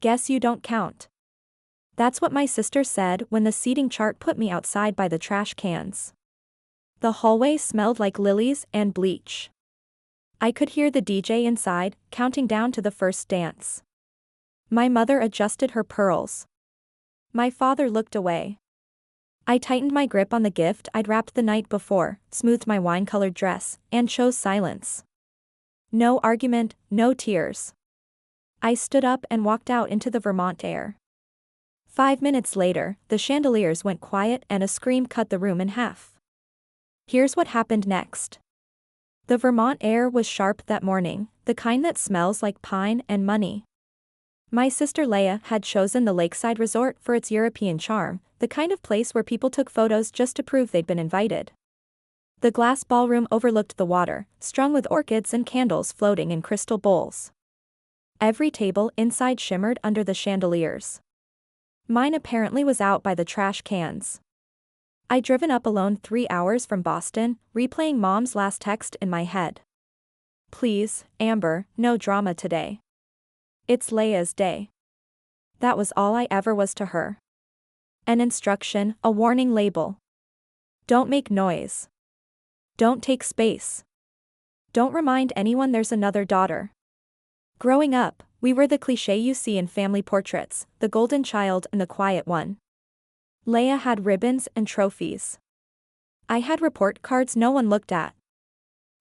Guess you don't count. That's what my sister said when the seating chart put me outside by the trash cans. The hallway smelled like lilies and bleach. I could hear the DJ inside, counting down to the first dance. My mother adjusted her pearls. My father looked away. I tightened my grip on the gift I'd wrapped the night before, smoothed my wine-colored dress, and chose silence. No argument, no tears. I stood up and walked out into the Vermont air. 5 minutes later, the chandeliers went quiet and a scream cut the room in half. Here's what happened next. The Vermont air was sharp that morning, the kind that smells like pine and money. My sister Leia had chosen the lakeside resort for its European charm, the kind of place where people took photos just to prove they'd been invited. The glass ballroom overlooked the water, strung with orchids and candles floating in crystal bowls. Every table inside shimmered under the chandeliers. Mine apparently was out by the trash cans. I'd driven up alone 3 hours from Boston, replaying Mom's last text in my head. Please, Amber, no drama today. It's Leia's day. That was all I ever was to her. An instruction, a warning label. Don't make noise. Don't take space. Don't remind anyone there's another daughter. Growing up, we were the cliché you see in family portraits, the golden child and the quiet one. Leia had ribbons and trophies. I had report cards no one looked at.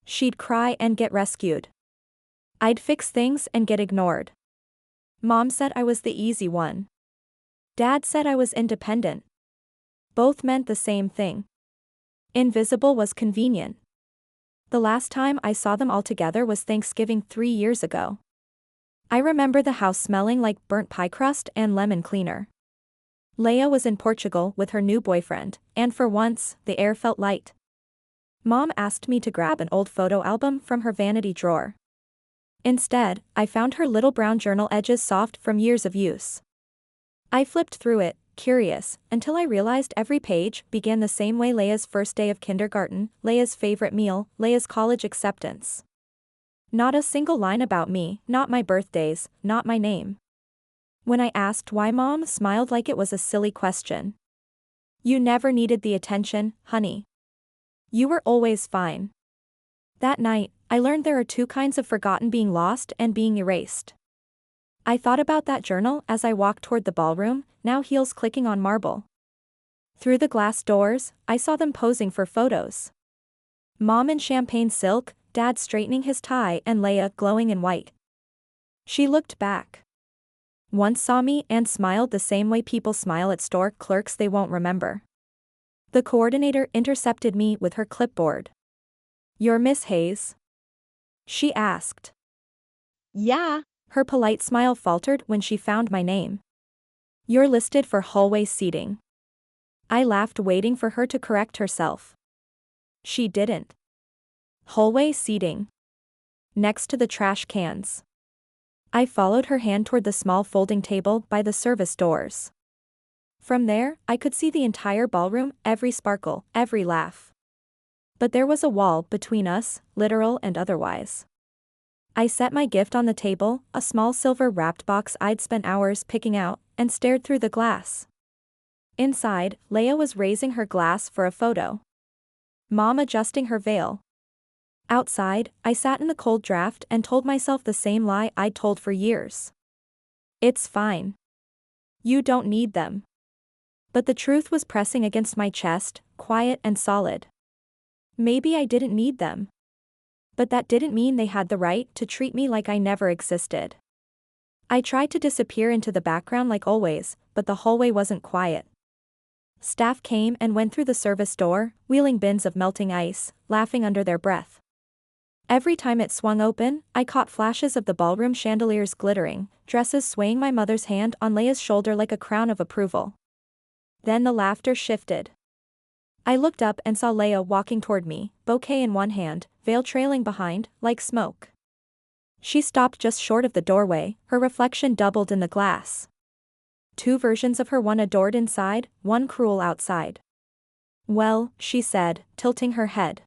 She'd cry and get rescued. I'd fix things and get ignored. Mom said I was the easy one. Dad said I was independent. Both meant the same thing. Invisible was convenient. The last time I saw them all together was Thanksgiving 3 years ago. I remember the house smelling like burnt pie crust and lemon cleaner. Leia was in Portugal with her new boyfriend, and for once, the air felt light. Mom asked me to grab an old photo album from her vanity drawer. Instead, I found her little brown journal edges soft from years of use. I flipped through it, curious, until I realized every page began the same way: Leia's first day of kindergarten, Leia's favorite meal, Leia's college acceptance. Not a single line about me, not my birthdays, not my name. When I asked why, Mom smiled like it was a silly question. You never needed the attention, honey. You were always fine. That night, I learned there are 2 kinds of forgotten: being lost and being erased. I thought about that journal as I walked toward the ballroom, now heels clicking on marble. Through the glass doors, I saw them posing for photos. Mom in champagne silk, Dad straightening his tie, and Leia glowing in white. She looked back. Once saw me and smiled the same way people smile at store clerks they won't remember. The coordinator intercepted me with her clipboard. "You're Miss Hayes?" she asked. "Yeah." Her polite smile faltered when she found my name. "You're listed for hallway seating." I laughed, waiting for her to correct herself. She didn't. Hallway seating. Next to the trash cans. I followed her hand toward the small folding table by the service doors. From there, I could see the entire ballroom, every sparkle, every laugh. But there was a wall between us, literal and otherwise. I set my gift on the table, a small silver-wrapped box I'd spent hours picking out, and stared through the glass. Inside, Leia was raising her glass for a photo. Mom adjusting her veil. Outside, I sat in the cold draft and told myself the same lie I'd told for years. It's fine. You don't need them. But the truth was pressing against my chest, quiet and solid. Maybe I didn't need them. But that didn't mean they had the right to treat me like I never existed. I tried to disappear into the background like always, but the hallway wasn't quiet. Staff came and went through the service door, wheeling bins of melting ice, laughing under their breath. Every time it swung open, I caught flashes of the ballroom chandeliers glittering, dresses swaying, my mother's hand on Leia's shoulder like a crown of approval. Then the laughter shifted. I looked up and saw Leia walking toward me, bouquet in one hand, veil trailing behind, like smoke. She stopped just short of the doorway, her reflection doubled in the glass. 2 versions of her, one adored inside, one cruel outside. "Well," she said, tilting her head.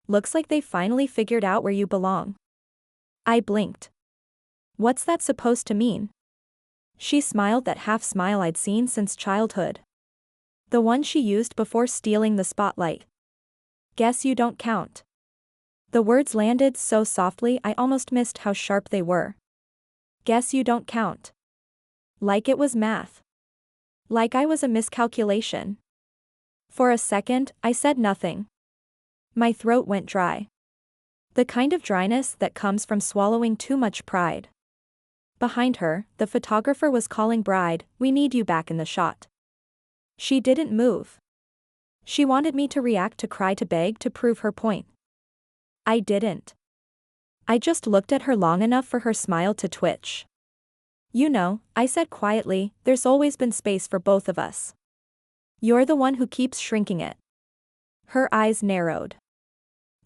"Looks like they finally figured out where you belong." I blinked. What's that supposed to mean? She smiled that half smile I'd seen since childhood. The one she used before stealing the spotlight. Guess you don't count. The words landed so softly I almost missed how sharp they were. Guess you don't count. Like it was math. Like I was a miscalculation. For a second, I said nothing. My throat went dry. The kind of dryness that comes from swallowing too much pride. Behind her, the photographer was calling "Bride, we need you back in the shot." She didn't move. She wanted me to react, to cry, to beg, to prove her point. I didn't. I just looked at her long enough for her smile to twitch. "You know," I said quietly, "there's always been space for both of us. You're the one who keeps shrinking it." Her eyes narrowed.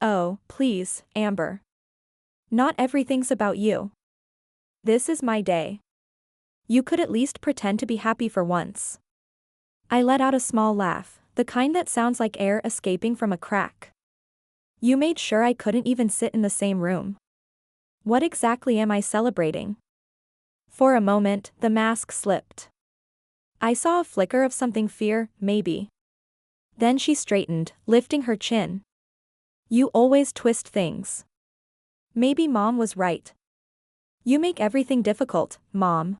"Oh, please, Amber. Not everything's about you. This is my day. You could at least pretend to be happy for once." I let out a small laugh, the kind that sounds like air escaping from a crack. "You made sure I couldn't even sit in the same room. What exactly am I celebrating?" For a moment, the mask slipped. I saw a flicker of something, fear, maybe. Then she straightened, lifting her chin. "You always twist things. Maybe Mom was right. You make everything difficult, Mom."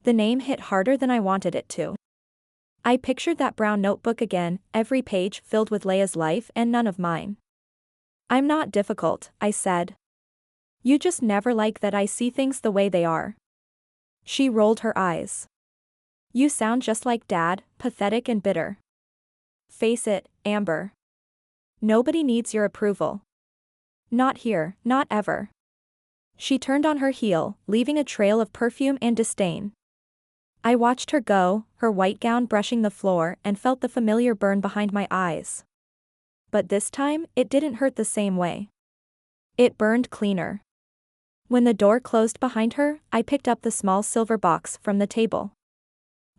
The name hit harder than I wanted it to. I pictured that brown notebook again, every page filled with Leia's life and none of mine. "I'm not difficult," I said. "You just never like that I see things the way they are." She rolled her eyes. "You sound just like Dad, pathetic and bitter. Face it, Amber. Nobody needs your approval. Not here, not ever." She turned on her heel, leaving a trail of perfume and disdain. I watched her go, her white gown brushing the floor, and felt the familiar burn behind my eyes. But this time, it didn't hurt the same way. It burned cleaner. When the door closed behind her, I picked up the small silver box from the table.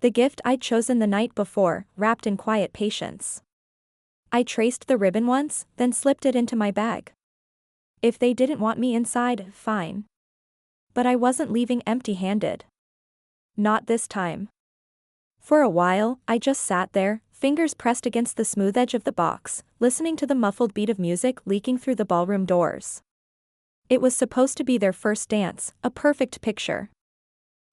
The gift I'd chosen the night before, wrapped in quiet patience. I traced the ribbon once, then slipped it into my bag. If they didn't want me inside, fine. But I wasn't leaving empty-handed. Not this time. For a while, I just sat there, fingers pressed against the smooth edge of the box, listening to the muffled beat of music leaking through the ballroom doors. It was supposed to be their first dance, a perfect picture.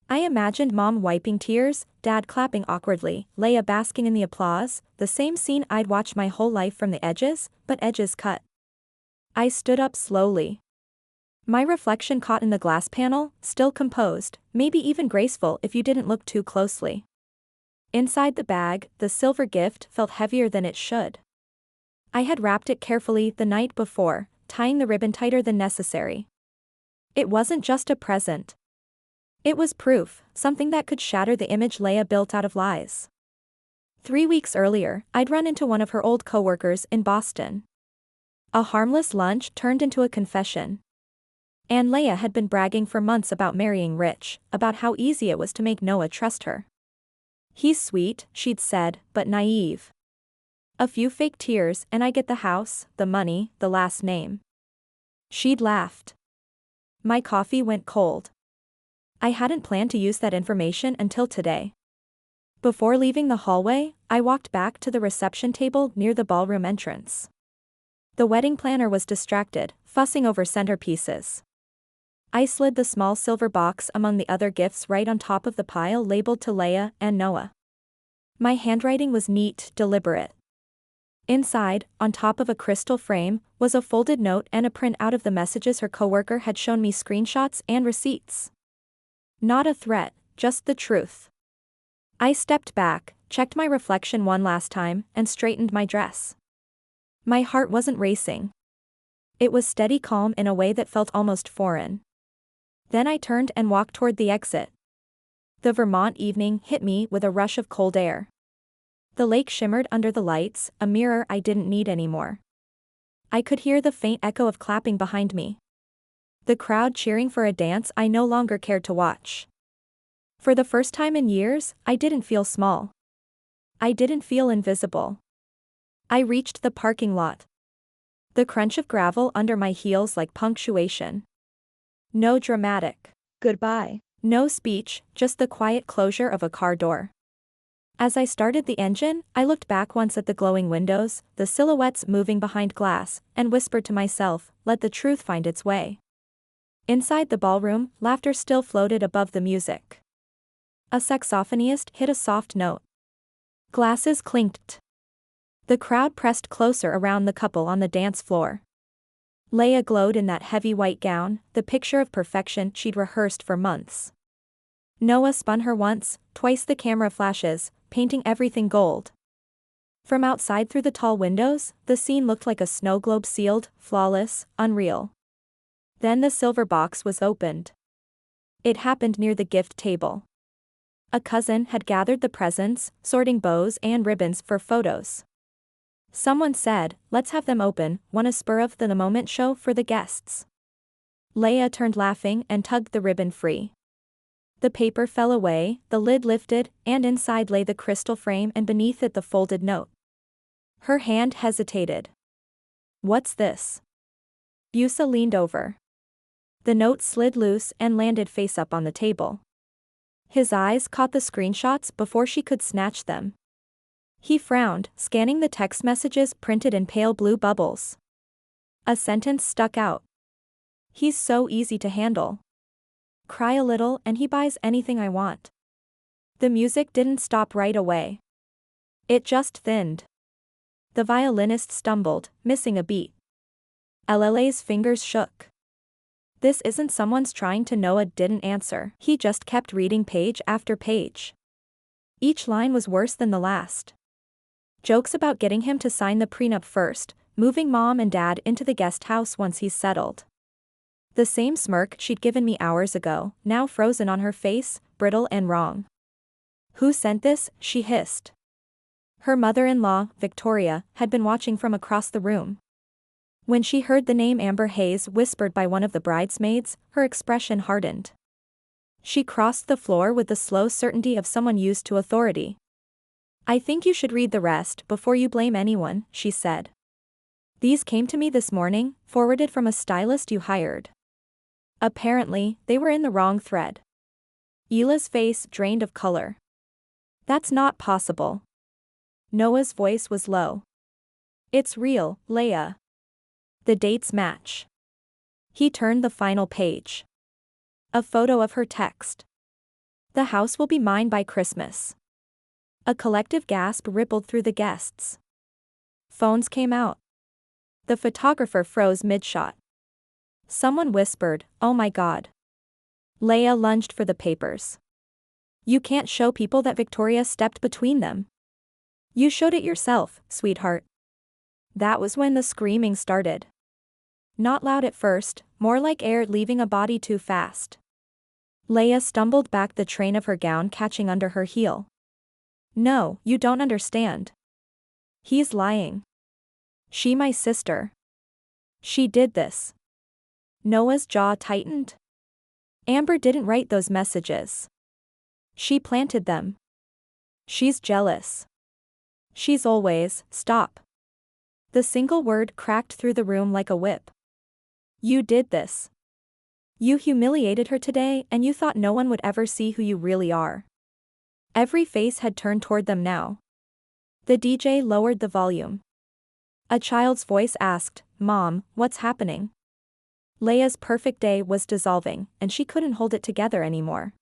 I imagined Mom wiping tears, Dad clapping awkwardly, Leia basking in the applause, the same scene I'd watched my whole life from the edges, but edges cut. I stood up slowly. My reflection caught in the glass panel, still composed, maybe even graceful if you didn't look too closely. Inside the bag, the silver gift felt heavier than it should. I had wrapped it carefully the night before, tying the ribbon tighter than necessary. It wasn't just a present. It was proof, something that could shatter the image Leia built out of lies. 3 weeks earlier, I'd run into one of her old coworkers in Boston. A harmless lunch turned into a confession. And Leia had been bragging for months about marrying rich, about how easy it was to make Noah trust her. "He's sweet," she'd said, "but naive. A few fake tears and I get the house, the money, the last name." She'd laughed. My coffee went cold. I hadn't planned to use that information until today. Before leaving the hallway, I walked back to the reception table near the ballroom entrance. The wedding planner was distracted, fussing over centerpieces. I slid the small silver box among the other gifts right on top of the pile labeled to Leia and Noah. My handwriting was neat, deliberate. Inside, on top of a crystal frame, was a folded note and a print out of the messages her coworker had shown me, screenshots and receipts. Not a threat, just the truth. I stepped back, checked my reflection one last time, and straightened my dress. My heart wasn't racing. It was steady calm in a way that felt almost foreign. Then I turned and walked toward the exit. The Vermont evening hit me with a rush of cold air. The lake shimmered under the lights, a mirror I didn't need anymore. I could hear the faint echo of clapping behind me. The crowd cheering for a dance I no longer cared to watch. For the first time in years, I didn't feel small. I didn't feel invisible. I reached the parking lot. The crunch of gravel under my heels like punctuation. No dramatic goodbye. No speech, just the quiet closure of a car door. As I started the engine, I looked back once at the glowing windows, the silhouettes moving behind glass, and whispered to myself, let the truth find its way. Inside the ballroom, laughter still floated above the music. A saxophonist hit a soft note. Glasses clinked. The crowd pressed closer around the couple on the dance floor. Leia glowed in that heavy white gown, the picture of perfection she'd rehearsed for months. Noah spun her once, twice the camera flashes, painting everything gold. From outside through the tall windows, the scene looked like a snow globe sealed, flawless, unreal. Then the silver box was opened. It happened near the gift table. A cousin had gathered the presents, sorting bows and ribbons for photos. Someone said, let's have them open, one a spur-of-the-moment show for the guests. Leia turned laughing and tugged the ribbon free. The paper fell away, the lid lifted, and inside lay the crystal frame and beneath it the folded note. Her hand hesitated. What's this? Busa leaned over. The note slid loose and landed face up on the table. His eyes caught the screenshots before she could snatch them. He frowned, scanning the text messages printed in pale blue bubbles. A sentence stuck out. He's so easy to handle. Cry a little and he buys anything I want. The music didn't stop right away. It just thinned. The violinist stumbled, missing a beat. LLA's fingers shook. This isn't someone's trying to. Noah didn't answer. He just kept reading page after page. Each line was worse than the last. Jokes about getting him to sign the prenup first, moving mom and dad into the guest house once he's settled. The same smirk she'd given me hours ago, now frozen on her face, brittle and wrong. Who sent this? She hissed. Her mother-in-law, Victoria, had been watching from across the room. When she heard the name Amber Hayes whispered by one of the bridesmaids, her expression hardened. She crossed the floor with the slow certainty of someone used to authority. I think you should read the rest before you blame anyone, she said. These came to me this morning, forwarded from a stylist you hired. Apparently, they were in the wrong thread. Hila's face drained of color. That's not possible. Noah's voice was low. It's real, Leia. The dates match. He turned the final page. A photo of her text. The house will be mine by Christmas. A collective gasp rippled through the guests. Phones came out. The photographer froze mid-shot. Someone whispered, "Oh my God." Leia lunged for the papers. You can't show people that Victoria stepped between them. You showed it yourself, sweetheart. That was when the screaming started. Not loud at first, more like air leaving a body too fast. Leia stumbled back, the train of her gown catching under her heel. No, you don't understand. He's lying. She my sister. She did this. Noah's jaw tightened. Amber didn't write those messages. She planted them. She's jealous. She's always. Stop. The single word cracked through the room like a whip. You did this. You humiliated her today and you thought no one would ever see who you really are. Every face had turned toward them now. The DJ lowered the volume. A child's voice asked, Mom, what's happening? Leia's perfect day was dissolving, and she couldn't hold it together anymore.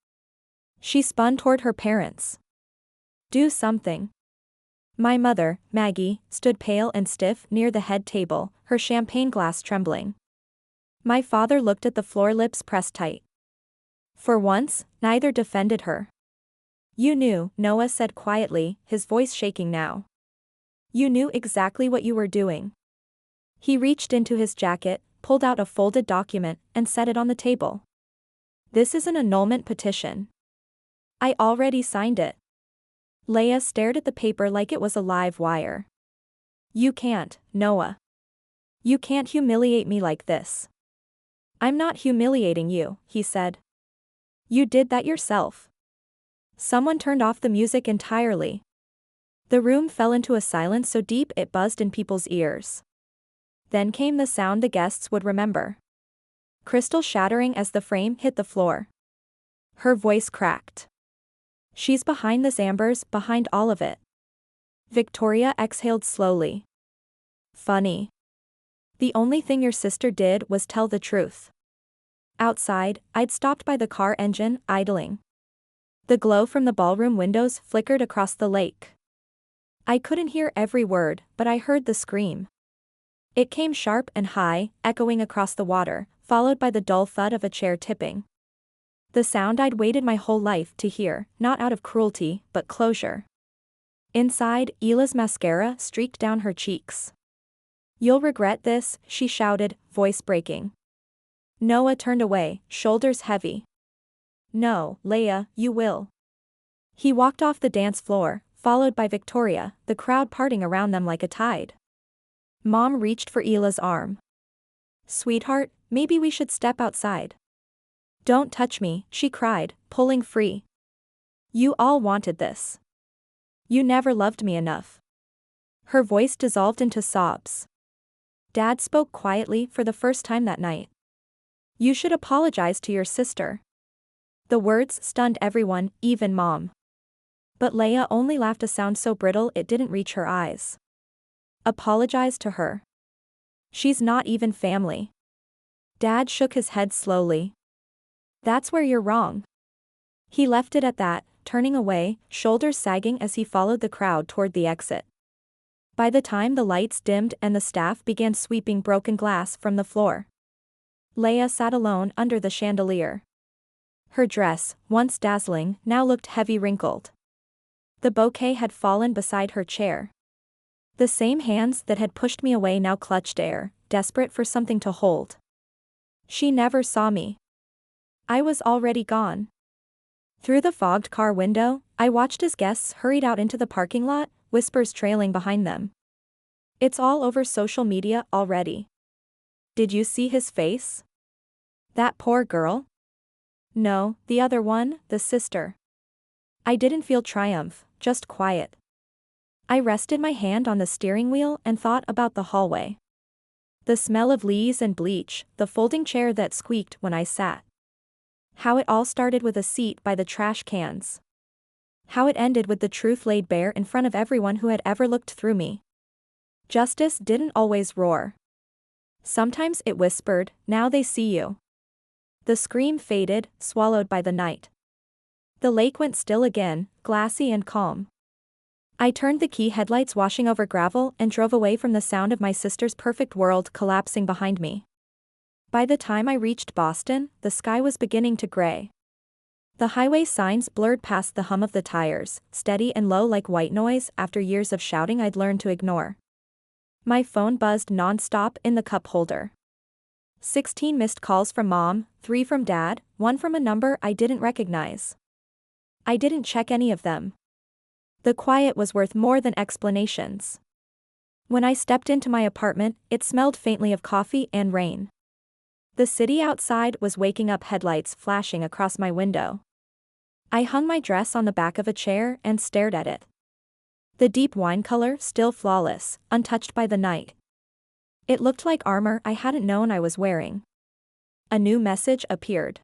She spun toward her parents. Do something. My mother, Maggie, stood pale and stiff near the head table, her champagne glass trembling. My father looked at the floor, lips pressed tight. For once, neither defended her. You knew, Noah said quietly, his voice shaking now. You knew exactly what you were doing. He reached into his jacket, pulled out a folded document, and set it on the table. This is an annulment petition. I already signed it. Leia stared at the paper like it was a live wire. You can't, Noah. You can't humiliate me like this. I'm not humiliating you, he said. You did that yourself. Someone turned off the music entirely. The room fell into a silence so deep it buzzed in people's ears. Then came the sound the guests would remember. Crystal shattering as the frame hit the floor. Her voice cracked. She's behind this, Amber's behind all of it. Victoria exhaled slowly. Funny. The only thing your sister did was tell the truth. Outside, I'd stopped by the car engine, idling. The glow from the ballroom windows flickered across the lake. I couldn't hear every word, but I heard the scream. It came sharp and high, echoing across the water, followed by the dull thud of a chair tipping. The sound I'd waited my whole life to hear, not out of cruelty, but closure. Inside, Ila's mascara streaked down her cheeks. "You'll regret this," she shouted, voice breaking. Noah turned away, shoulders heavy. "No, Leia, you will." He walked off the dance floor, followed by Victoria, the crowd parting around them like a tide. Mom reached for Ila's arm. "Sweetheart, maybe we should step outside." "Don't touch me," she cried, pulling free. "You all wanted this. You never loved me enough." Her voice dissolved into sobs. Dad spoke quietly for the first time that night. "You should apologize to your sister." The words stunned everyone, even Mom. But Leia only laughed, a sound so brittle it didn't reach her eyes. "Apologize to her? She's not even family." Dad shook his head slowly. "That's where you're wrong." He left it at that, turning away, shoulders sagging as he followed the crowd toward the exit. By the time the lights dimmed and the staff began sweeping broken glass from the floor, Leia sat alone under the chandelier. Her dress, once dazzling, now looked heavy, wrinkled. The bouquet had fallen beside her chair. The same hands that had pushed me away now clutched air, desperate for something to hold. She never saw me. I was already gone. Through the fogged car window, I watched as guests hurried out into the parking lot, whispers trailing behind them. "It's all over social media already. Did you see his face? That poor girl?" "No, the other one, the sister." I didn't feel triumph, just quiet. I rested my hand on the steering wheel and thought about the hallway. The smell of leaves and bleach, the folding chair that squeaked when I sat. How it all started with a seat by the trash cans. How it ended with the truth laid bare in front of everyone who had ever looked through me. Justice didn't always roar. Sometimes it whispered, "Now they see you." The scream faded, swallowed by the night. The lake went still again, glassy and calm. I turned the key, headlights washing over gravel, and drove away from the sound of my sister's perfect world collapsing behind me. By the time I reached Boston, the sky was beginning to gray. The highway signs blurred past the hum of the tires, steady and low like white noise after years of shouting I'd learned to ignore. My phone buzzed non-stop in the cup holder. 16 missed calls from Mom, 3 from Dad, 1 from a number I didn't recognize. I didn't check any of them. The quiet was worth more than explanations. When I stepped into my apartment, it smelled faintly of coffee and rain. The city outside was waking up, headlights flashing across my window. I hung my dress on the back of a chair and stared at it. The deep wine color still flawless, untouched by the night. It looked like armor I hadn't known I was wearing. A new message appeared.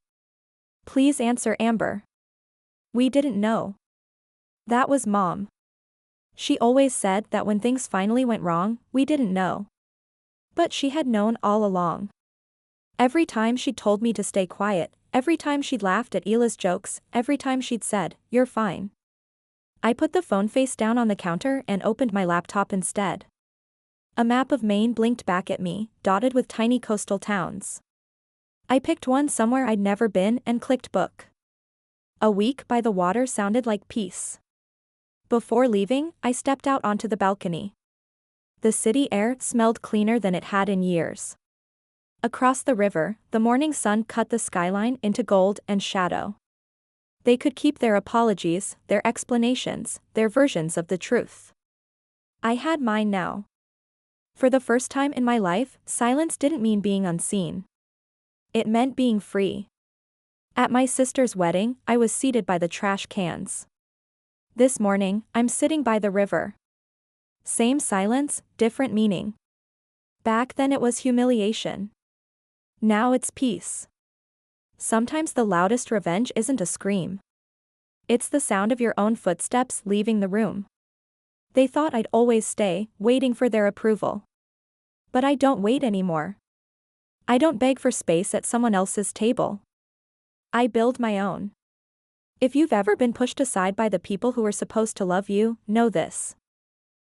"Please answer, Amber. We didn't know." That was Mom. She always said that when things finally went wrong, we didn't know. But she had known all along. Every time she'd told me to stay quiet, every time she'd laughed at Ila's jokes, every time she'd said, "You're fine." I put the phone face down on the counter and opened my laptop instead. A map of Maine blinked back at me, dotted with tiny coastal towns. I picked one somewhere I'd never been and clicked book. A week by the water sounded like peace. Before leaving, I stepped out onto the balcony. The city air smelled cleaner than it had in years. Across the river, the morning sun cut the skyline into gold and shadow. They could keep their apologies, their explanations, their versions of the truth. I had mine now. For the first time in my life, silence didn't mean being unseen. It meant being free. At my sister's wedding, I was seated by the trash cans. This morning, I'm sitting by the river. Same silence, different meaning. Back then it was humiliation. Now it's peace. Sometimes the loudest revenge isn't a scream. It's the sound of your own footsteps leaving the room. They thought I'd always stay, waiting for their approval. But I don't wait anymore. I don't beg for space at someone else's table. I build my own. If you've ever been pushed aside by the people who were supposed to love you, know this.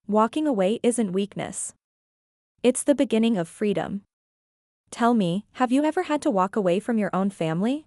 Walking away isn't weakness. It's the beginning of freedom. Tell me, have you ever had to walk away from your own family?